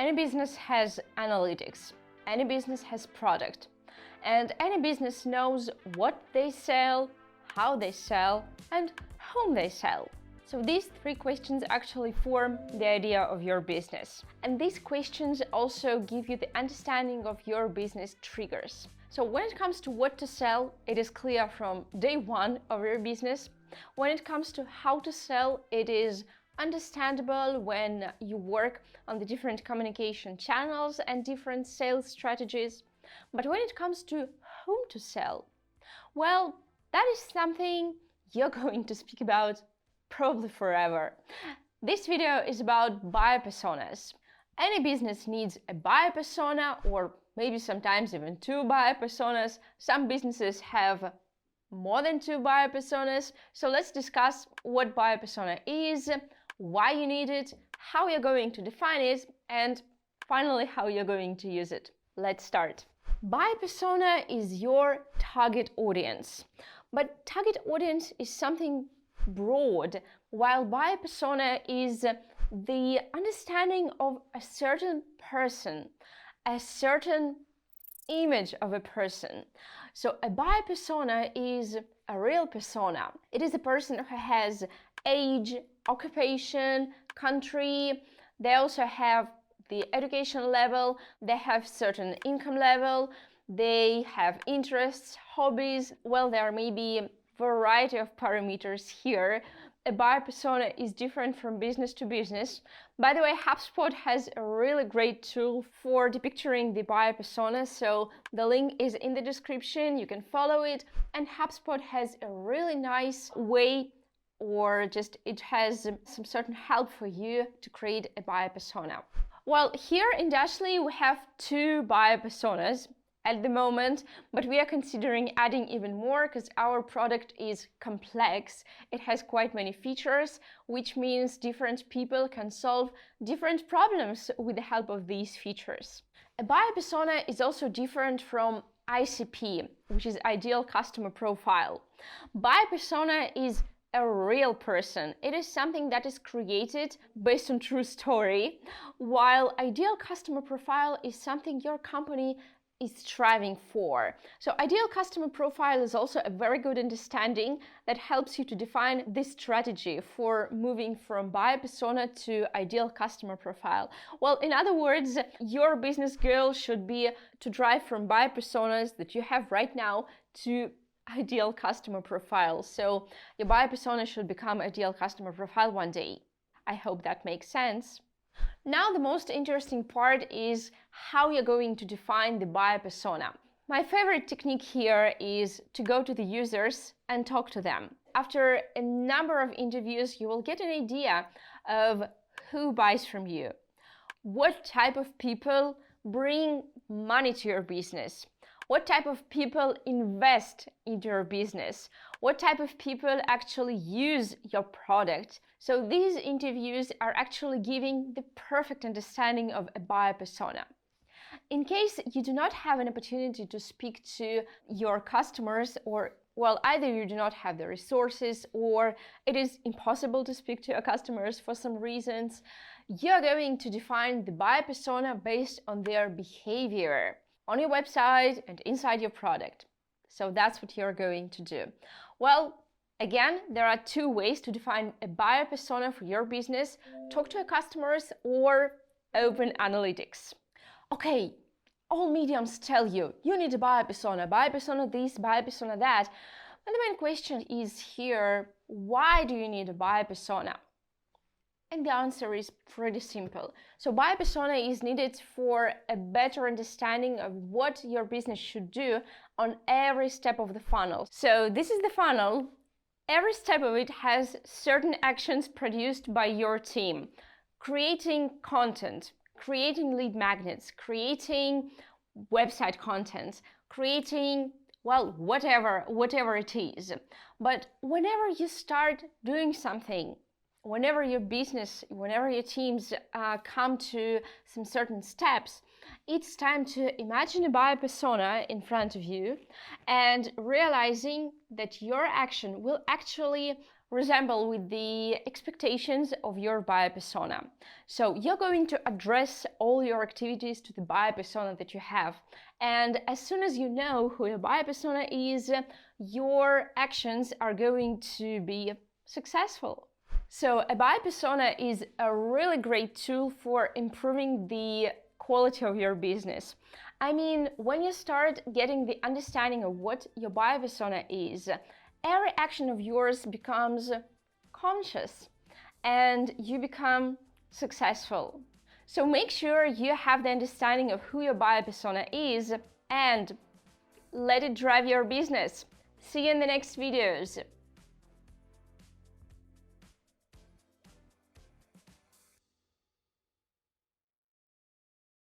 Any business has analytics, any business has product, and any business knows what they sell, how they sell, and whom they sell. So these three questions actually form the idea of your business. And these questions also give you the understanding of your business triggers. So when it comes to what to sell, it is clear from day one of your business. When it comes to how to sell, it is understandable when you work on the different communication channels and different sales strategies. But when it comes to whom to sell, well, that is something you're going to speak about probably forever. This video is about buyer personas. Any business needs a buyer persona, or maybe sometimes even two buyer personas. Some businesses have more than two buyer personas. So let's discuss what buyer persona is, why you need it, how you're going to define it, and finally how you're going to use it. Let's start. Buyer persona is your target audience, but target audience is something broad, while buyer persona is the understanding of a certain person, a certain image of a person. So a buyer persona is a real persona. It is a person who has age, occupation, country. They also have the education level, they have certain income level, they have interests, hobbies. Well, there may be a variety of parameters here. A buyer persona is different from business to business. By the way, HubSpot has a really great tool for depicting the buyer persona, so the link is in the description. You can follow it, and HubSpot has a really nice way, or just it has some certain help for you to create a buyer persona. Well, here in Dashly we have two buyer personas at the moment, but we are considering adding even more because our product is complex. It has quite many features, which means different people can solve different problems with the help of these features. A buyer persona is also different from ICP, which is Ideal Customer Profile. Buyer persona is a real person. It is something that is created based on true story, while Ideal Customer Profile is something your company is striving for. So Ideal Customer Profile is also a very good understanding that helps you to define this strategy for moving from buyer persona to Ideal Customer Profile. Well, in other words, your business goal should be to drive from buyer personas that you have right now to Ideal Customer Profile. So your buyer persona should become Ideal Customer Profile one day. I hope that makes sense. Now the most interesting part is how you're going to define the buyer persona. My favorite technique here is to go to the users and talk to them. After a number of interviews, you will get an idea of who buys from you, what type of people bring money to your business, what type of people invest into your business, what type of people actually use your product. So these interviews are actually giving the perfect understanding of a buyer persona. In case you do not have an opportunity to speak to your customers, or well, either you do not have the resources or it is impossible to speak to your customers for some reasons, you're going to define the buyer persona based on their behavior on your website and inside your product. So that's what you're going to do. Well, again, there are two ways to define a buyer persona for your business: talk to your customers or open analytics. Okay, all mediums tell you need a buyer persona this, buyer persona that. But the main question is here, why do you need a buyer persona? And the answer is pretty simple. So buyer persona is needed for a better understanding of what your business should do on every step of the funnel. So this is the funnel. Every step of it has certain actions produced by your team. Creating content, creating lead magnets, creating website content, creating, well, whatever it is. But whenever you start doing something, whenever your business, whenever your teams come to some certain steps, it's time to imagine a buyer persona in front of you and realizing that your action will actually resemble with the expectations of your buyer persona. So you're going to address all your activities to the buyer persona that you have. And as soon as you know who your buyer persona is, your actions are going to be successful. So a buyer persona is a really great tool for improving the quality of your business. I mean, when you start getting the understanding of what your buyer persona is, every action of yours becomes conscious and you become successful. So make sure you have the understanding of who your buyer persona is and let it drive your business. See you in the next videos.